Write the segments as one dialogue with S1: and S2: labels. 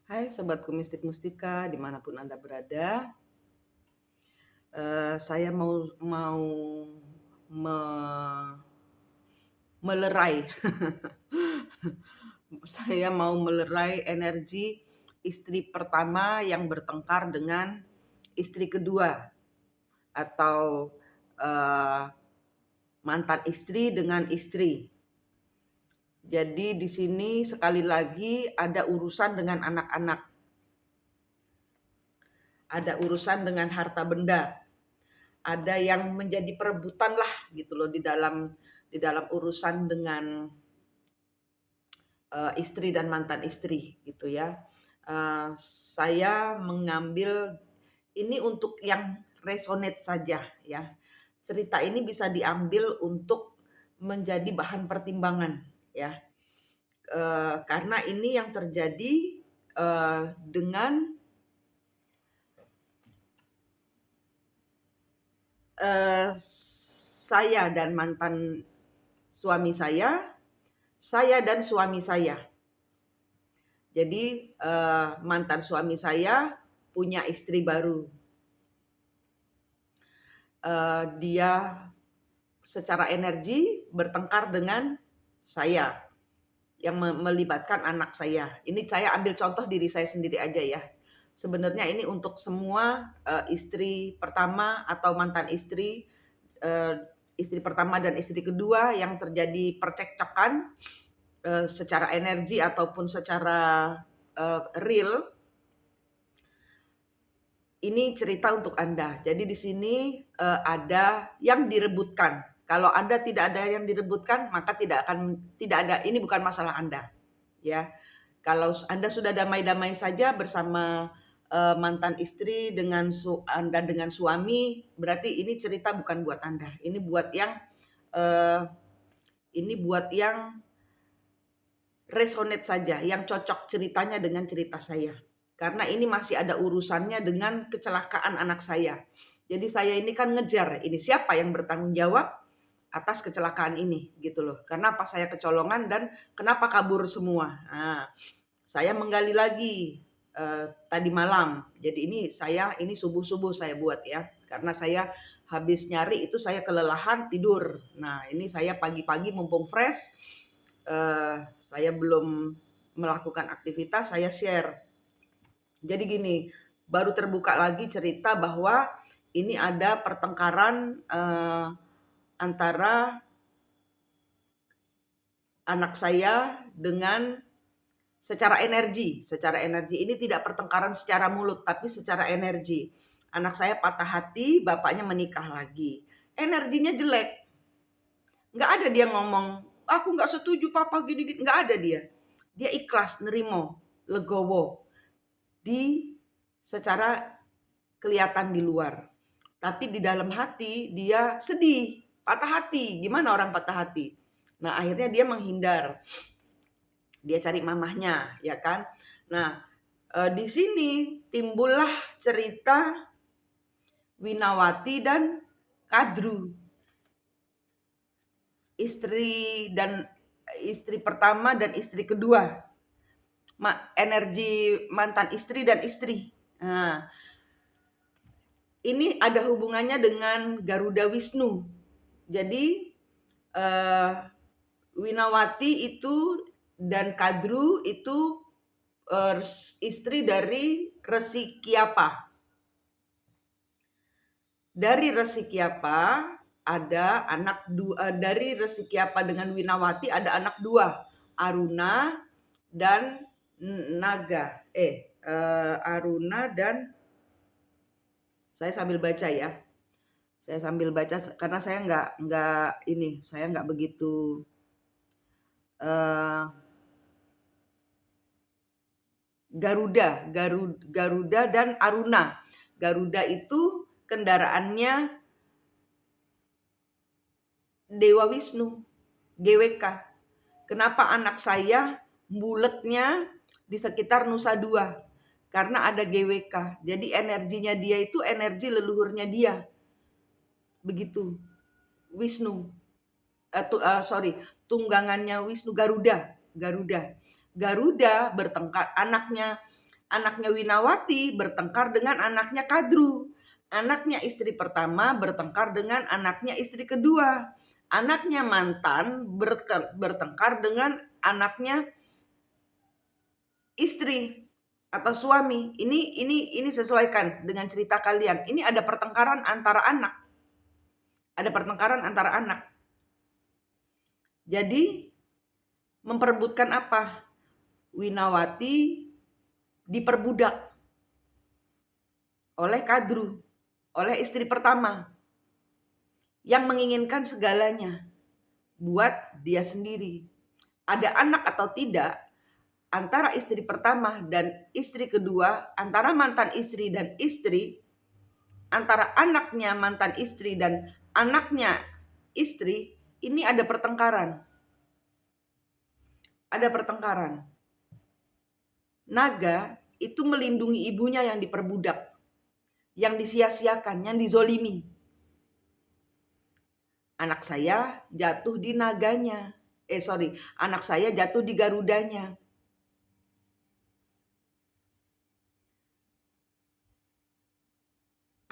S1: Hai sobatku mistik mustika dimanapun Anda berada, saya mau me melerai saya mau melerai energi istri pertama yang bertengkar dengan istri kedua atau, eee, mantan istri dengan istri. Jadi di sini sekali lagi ada urusan dengan anak-anak, ada urusan dengan harta benda. Ada yang menjadi perebutan lah gitu loh di dalam urusan dengan istri dan mantan istri gitu ya. Saya mengambil ini untuk yang resonate saja ya. Cerita ini bisa diambil untuk menjadi bahan pertimbangan ya. Karena ini yang terjadi dengan saya dan mantan suami saya dan suami saya. Jadi, mantan suami saya punya istri baru. Dia secara energi bertengkar dengan saya, yang melibatkan anak saya. Ini saya ambil contoh diri saya sendiri aja ya. Sebenarnya ini untuk semua, istri pertama atau mantan istri, eee, istri pertama dan istri kedua yang terjadi percekcokan, secara energi ataupun secara, real. Ini cerita untuk Anda. Jadi di sini, ada yang direbutkan. Kalau Anda tidak ada yang direbutkan, maka tidak ada, ini bukan masalah Anda, ya. Kalau Anda sudah damai-damai saja bersama, mantan istri dengan Anda dengan suami, berarti ini cerita bukan buat Anda. Eee, ini buat yang resonate saja, yang cocok ceritanya dengan cerita saya. Karena ini masih ada urusannya dengan kecelakaan anak saya. Jadi saya ini kan ngejar, ini siapa yang bertanggung jawab atas kecelakaan ini gitu loh. Kenapa saya kecolongan dan kenapa kabur semua. Nah, saya menggali lagi tadi malam. Jadi ini subuh-subuh saya buat ya. Karena saya habis nyari itu saya kelelahan tidur. Nah, ini saya pagi-pagi mumpung fresh, saya belum melakukan aktivitas, saya share. Jadi gini, baru terbuka lagi cerita bahwa ini ada pertengkaran antara anak saya dengan secara energi. Secara energi ini tidak pertengkaran secara mulut, tapi secara energi. Anak saya patah hati, bapaknya menikah lagi. Energinya jelek. Nggak ada dia ngomong, aku nggak setuju papa gini-gini. Nggak ada dia. Dia ikhlas, nerimo, legowo. Secara kelihatan di luar. Tapi di dalam hati dia sedih, patah hati. Gimana orang patah hati? Nah, akhirnya dia menghindar. Dia cari mamahnya, ya kan? Nah, di sini timbullah cerita Winawati dan Kadru. Istri pertama dan istri kedua. Energi mantan istri dan istri. Nah, ini ada hubungannya dengan Garuda Wisnu. Jadi eh, Winawati itu dan Kadru itu istri dari Resi Kiapa. Dari Resi Kiapa ada dari Resi Kiapa dengan Winawati ada anak dua, Aruna dan Naga. Aruna dan saya sambil baca ya. Saya sambil baca karena saya nggak begitu uh, Garuda dan Aruna. Garuda itu kendaraannya Dewa Wisnu, GWK. Kenapa anak saya buletnya di sekitar Nusa Dua? Karena ada GWK. Jadi energinya dia itu energi leluhurnya dia. Begitu. Wisnu. Tunggangannya Wisnu, Garuda. Garuda bertengkar, anaknya Anaknya Winawati bertengkar dengan anaknya Kadru. Anaknya istri pertama bertengkar dengan anaknya istri kedua. Anaknya mantan bertengkar dengan anaknya istri atau suami. Ini sesuaikan dengan cerita kalian. Ini ada pertengkaran antara anak. Ada pertengkaran antara anak. Jadi memperebutkan apa? Winawati diperbudak oleh Kadru, oleh istri pertama yang menginginkan segalanya buat dia sendiri. Ada anak atau tidak antara istri pertama dan istri kedua, antara mantan istri dan istri, antara anaknya mantan istri dan anaknya istri, ini ada pertengkaran. Ada pertengkaran. Naga itu melindungi ibunya yang diperbudak, yang disia-siakan, yang dizolimi. Anak saya jatuh di naganya. Anak saya jatuh di garudanya.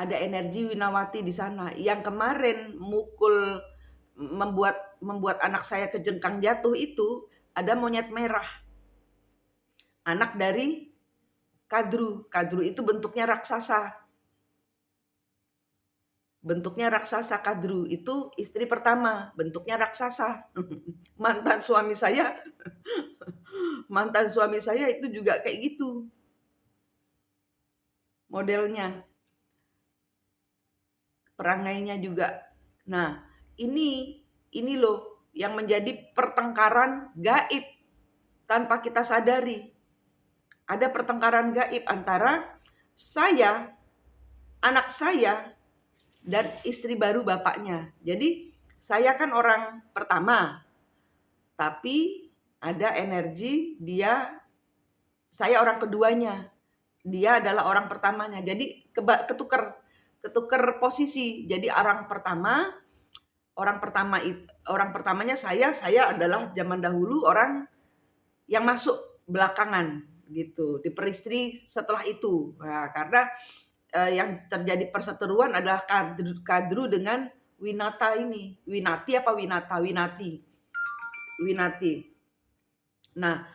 S1: Ada energi Winawati di sana yang kemarin membuat anak saya kejengkang jatuh itu ada monyet merah. Anak dari Kadru. Kadru itu bentuknya raksasa. Bentuknya raksasa. Kadru itu istri pertama, bentuknya raksasa. Mantan suami saya itu juga kayak gitu modelnya, perangainya juga. Nah, ini loh yang menjadi pertengkaran gaib tanpa kita sadari. Ada pertengkaran gaib antara saya, anak saya, dan istri baru bapaknya. Jadi saya kan orang pertama, tapi ada energi saya orang keduanya. Dia adalah orang pertamanya. Jadi ketuker posisi. Jadi orang pertamanya saya adalah zaman dahulu orang yang masuk belakangan gitu, diperistri setelah itu. Nah, karena yang terjadi perseteruan adalah Kadru dengan Winati. Nah,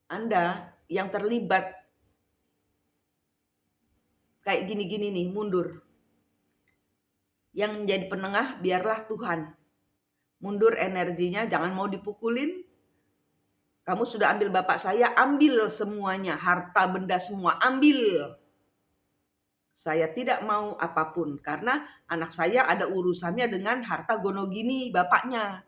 S1: Anda yang terlibat kayak gini-gini nih, mundur. Yang menjadi penengah biarlah Tuhan. Mundur energinya, jangan mau dipukulin. Kamu sudah ambil bapak saya, ambil semuanya, harta benda semua, ambil. Saya tidak mau apapun, karena anak saya ada urusannya dengan harta Gonogini, bapaknya.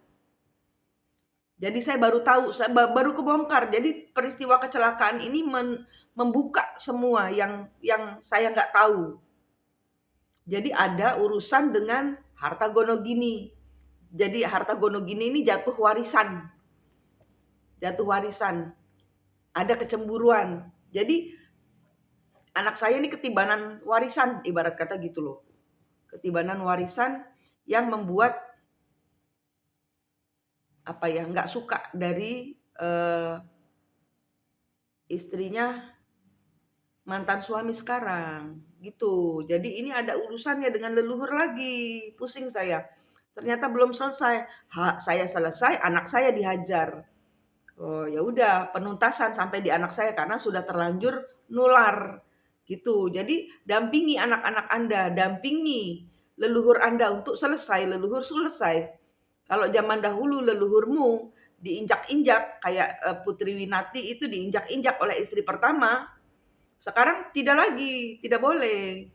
S1: Jadi saya baru tahu, baru kebongkar. Jadi peristiwa kecelakaan ini membuka semua yang saya nggak tahu. Jadi ada urusan dengan harta Gonogini. Jadi harta Gonogini ini jatuh warisan. Ada kecemburuan. Jadi anak saya ini ketibanan warisan, ibarat kata gitu loh. Ketibanan warisan yang membuat nggak suka dari istrinya mantan suami sekarang gitu. Jadi ini ada urusannya dengan leluhur lagi. Pusing saya. Ternyata belum selesai. Saya selesai, anak saya dihajar. Oh, ya udah penuntasan sampai di anak saya karena sudah terlanjur nular gitu. Jadi dampingi anak-anak Anda, dampingi leluhur Anda untuk selesai, leluhur selesai. Kalau zaman dahulu leluhurmu diinjak-injak kayak Putri Winati itu diinjak-injak oleh istri pertama. Sekarang tidak lagi, tidak boleh.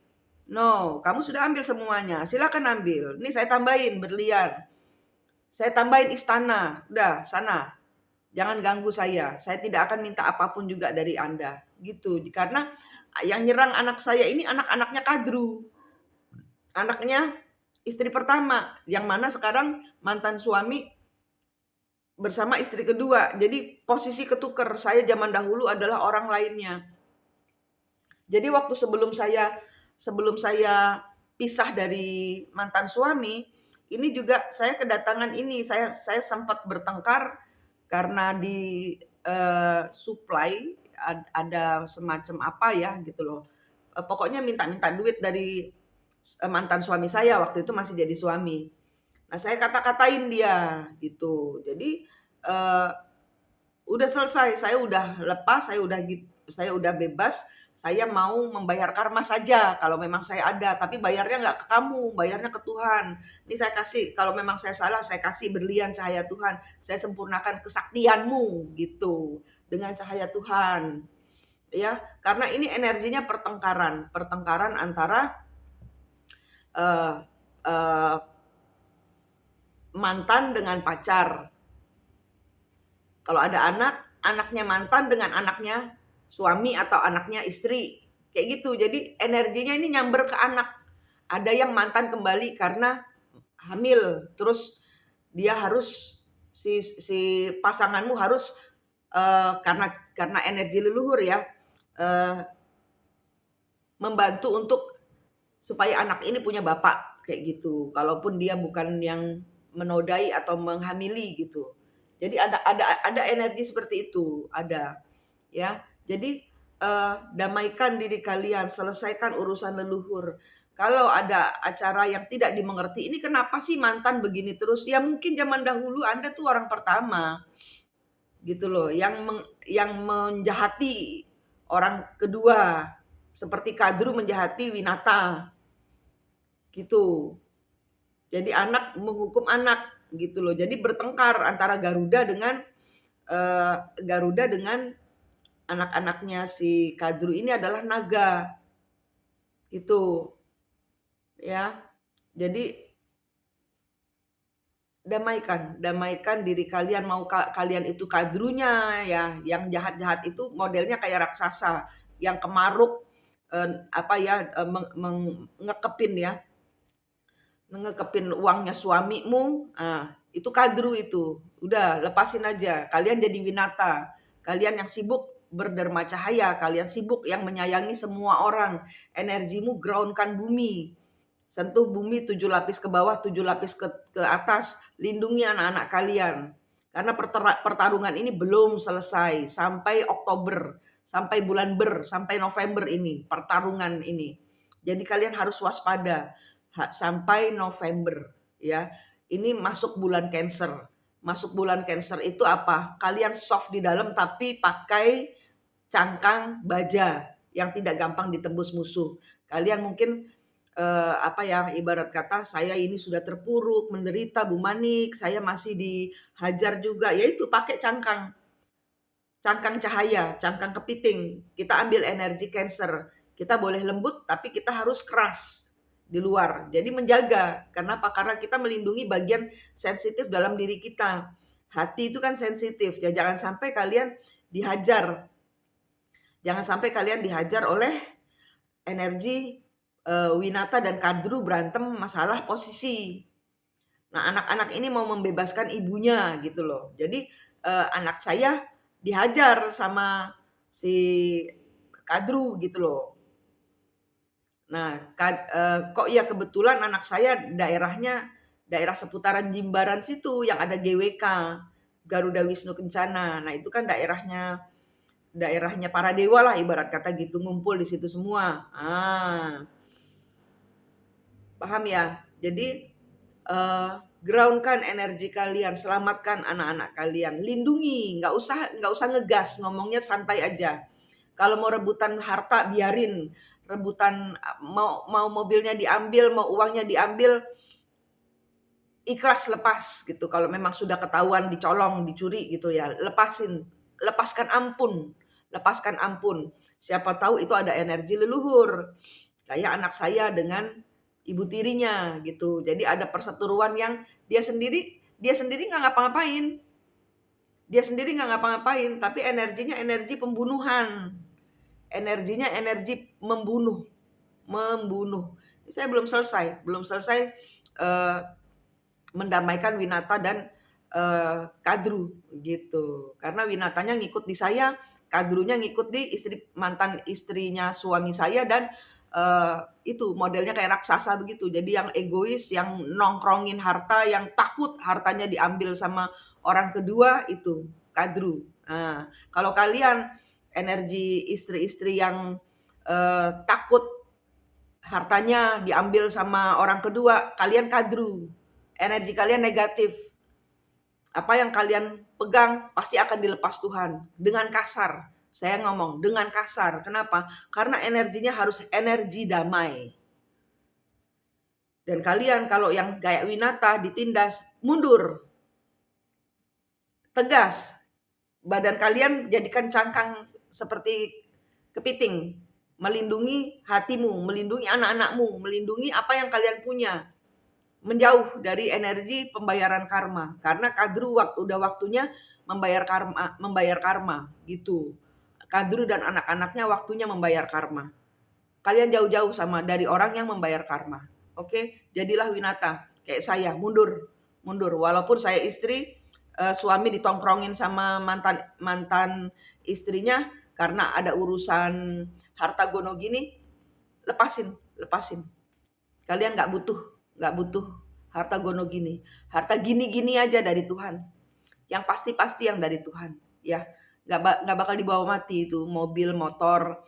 S1: No, kamu sudah ambil semuanya, silakan ambil. Ini saya tambahin berlian. Saya tambahin istana. Udah, sana. Jangan ganggu saya tidak akan minta apapun juga dari Anda, gitu. Karena yang nyerang anak saya ini anak-anaknya Kadru. Anaknya istri pertama, yang mana sekarang mantan suami bersama istri kedua. Jadi posisi ketuker, saya zaman dahulu adalah orang lainnya. Jadi waktu sebelum saya pisah dari mantan suami, ini juga saya kedatangan ini, saya sempat bertengkar karena supply, ada semacam apa ya gitu loh, pokoknya minta-minta duit dari, mantan suami saya waktu itu masih jadi suami. Nah, saya kata-katain dia gitu. Jadi, eee, udah selesai, saya udah lepas, saya udah bebas, saya mau membayar karma saja kalau memang saya ada, tapi bayarnya nggak ke kamu, bayarnya ke Tuhan. Ini saya kasih, kalau memang saya salah, saya kasih berlian cahaya Tuhan, saya sempurnakan kesaktianmu gitu, dengan cahaya Tuhan, ya. Karena ini energinya pertengkaran, pertengkaran antara, eee eee, mantan dengan pacar. Kalau ada anak, anaknya mantan dengan anaknya suami atau anaknya istri, kayak gitu. Jadi energinya ini nyamber ke anak. Ada yang mantan kembali karena hamil, terus dia harus si pasanganmu harus, karena energi leluhur ya, eee, membantu untuk supaya anak ini punya bapak, kayak gitu. Kalaupun dia bukan yang menodai atau menghamili gitu. Jadi ada energi seperti itu, ada, ya. Jadi, damaikan diri kalian, selesaikan urusan leluhur. Kalau ada acara yang tidak dimengerti, "Ini kenapa sih mantan begini terus?" Ya mungkin zaman dahulu Anda tuh orang pertama, gitu loh, yang menjahati orang kedua, seperti Kadru menjahati Winata, gitu. Jadi anak menghukum anak, gitu loh. Jadi bertengkar antara Garuda dengan anak-anaknya si Kadru ini adalah naga, gitu, ya. Jadi damaikan diri kalian, mau kalian itu Kadrunya ya, yang jahat-jahat itu modelnya kayak raksasa, yang kemaruk, apa ya, ngekepin ya, ngekepin uangnya suamimu, itu kadru itu. Udah lepasin aja, kalian jadi Winata. Kalian yang sibuk berderma cahaya, kalian sibuk yang menyayangi semua orang. Energimu ground-kan bumi. Sentuh bumi 7 lapis ke bawah, 7 lapis ke atas. Lindungi anak-anak kalian. Karena pertarungan ini belum selesai sampai Oktober, sampai sampai November ini, pertarungan ini. Jadi kalian harus waspada sampai November ya. Ini masuk bulan Cancer. Masuk bulan Cancer itu apa? Kalian soft di dalam tapi pakai cangkang baja yang tidak gampang ditembus musuh. Kalian mungkin apa ya, ibarat kata saya ini sudah terpuruk, menderita Bu Manik, saya masih dihajar juga, yaitu pakai cangkang cahaya, cangkang kepiting. Kita ambil energi Cancer. Kita boleh lembut tapi kita harus keras di luar. Jadi menjaga. Kenapa? Karena kita melindungi bagian sensitif dalam diri kita. Hati itu kan sensitif. Ya jangan sampai kalian dihajar. Jangan sampai kalian dihajar oleh energi Winata dan Kadru berantem masalah posisi. Nah, anak-anak ini mau membebaskan ibunya gitu loh. Jadi anak saya dihajar sama si Kadru gitu loh. Nah, kok ya kebetulan anak saya daerahnya daerah seputaran Jimbaran situ yang ada GWK, Garuda Wisnu Kencana. Nah, itu kan daerahnya para dewa lah ibarat kata gitu, ngumpul di situ semua. Paham ya? Jadi ground-kan energi kalian, selamatkan anak-anak kalian, lindungi, nggak usah ngegas, ngomongnya santai aja. Kalau mau rebutan harta biarin, rebutan mau mobilnya diambil, mau uangnya diambil, ikhlas lepas gitu. Kalau memang sudah ketahuan dicolong, dicuri gitu ya, lepaskan ampun, lepaskan ampun. Siapa tahu itu ada energi leluhur. Kayak anak saya dengan ibu tirinya gitu. Jadi ada perseteruan yang dia sendiri nggak ngapa-ngapain. Dia sendiri nggak ngapa-ngapain, tapi energinya energi pembunuhan. Energinya energi membunuh, membunuh. Saya belum selesai mendamaikan Winata dan Kadru gitu. Karena Winatanya ngikut di saya, Kadrunya ngikut di mantan istrinya suami saya dan itu modelnya kayak raksasa begitu. Jadi yang egois, yang nongkrongin harta, yang takut hartanya diambil sama orang kedua itu Kadru. Nah, kalau kalian energi istri-istri yang takut hartanya diambil sama orang kedua, kalian kadru. Energi kalian negatif. Apa yang kalian pegang pasti akan dilepas Tuhan dengan kasar. Saya ngomong dengan kasar. Kenapa? Karena energinya harus energi damai. Dan kalian kalau yang kayak Winata ditindas, mundur. Tegas. Badan kalian jadikan cangkang seperti kepiting. Melindungi hatimu, melindungi anak-anakmu, melindungi apa yang kalian punya. Menjauh dari energi pembayaran karma. Karena kadru udah waktunya membayar karma gitu. Kadru dan anak-anaknya waktunya membayar karma. Kalian jauh-jauh sama dari orang yang membayar karma. Oke, jadilah Winata kayak saya, mundur. Walaupun saya istri, suami ditongkrongin sama mantan istrinya karena ada urusan harta gono gini, lepasin. Kalian nggak butuh harta gono gini. Harta gini-gini aja dari Tuhan. Yang pasti-pasti yang dari Tuhan, ya. Nggak bakal dibawa mati itu mobil, motor,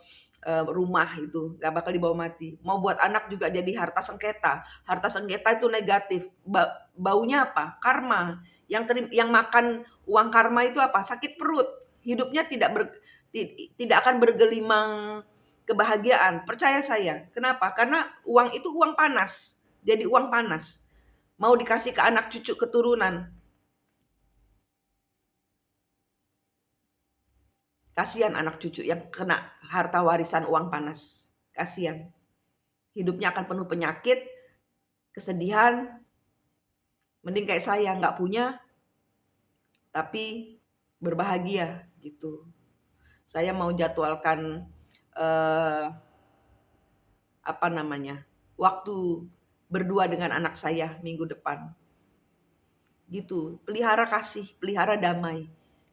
S1: rumah itu nggak bakal dibawa mati. Mau buat anak juga jadi harta sengketa. Harta sengketa itu negatif. Baunya apa? Karma. Yang makan uang karma itu apa? Sakit perut. Hidupnya tidak akan bergelimang kebahagiaan. Percaya saya. Kenapa? Karena uang itu uang panas. Jadi uang panas. Mau dikasih ke anak cucu keturunan. Kasihan anak cucu yang kena harta warisan uang panas. Kasihan. Hidupnya akan penuh penyakit, kesedihan. Mending kayak saya nggak punya, tapi berbahagia gitu. Saya mau jadwalkan waktu berdua dengan anak saya minggu depan. Gitu. Pelihara kasih, pelihara damai.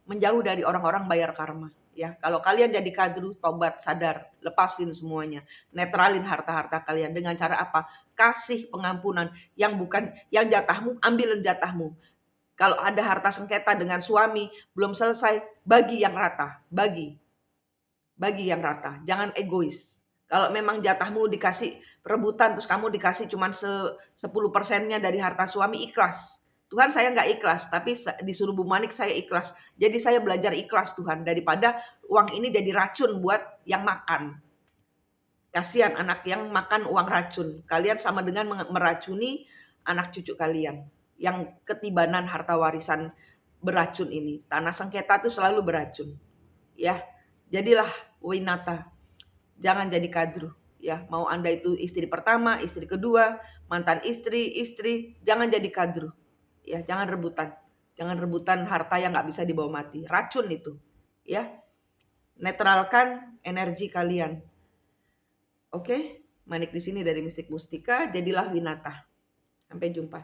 S1: Menjauh dari orang-orang bayar karma. Ya, kalau kalian jadi kadru, tobat, sadar, lepasin semuanya, netralin harta-harta kalian dengan cara apa? Kasih pengampunan yang bukan yang jatahmu, ambilin jatahmu. Kalau ada harta sengketa dengan suami belum selesai, bagi yang rata, bagi yang rata, jangan egois. Kalau memang jatahmu dikasih rebutan terus kamu dikasih cuman 10%-nya dari harta suami, ikhlas. Tuhan, saya nggak ikhlas, tapi disuruh Bu Manik saya ikhlas. Jadi saya belajar ikhlas Tuhan, daripada uang ini jadi racun buat yang makan. Kasihan anak yang makan uang racun. Kalian sama dengan meracuni anak cucu kalian yang ketibanan harta warisan beracun ini. Tanah sengketa itu selalu beracun. Ya, jadilah Winata. Jangan jadi kadru. Ya, mau Anda itu istri pertama, istri kedua, mantan istri, jangan jadi kadru. Ya, jangan rebutan. Jangan rebutan harta yang nggak bisa dibawa mati. Racun itu. Ya, netralkan energi kalian. Oke, Manik di sini dari Mistik Mustika. Jadilah Winata. Sampai jumpa.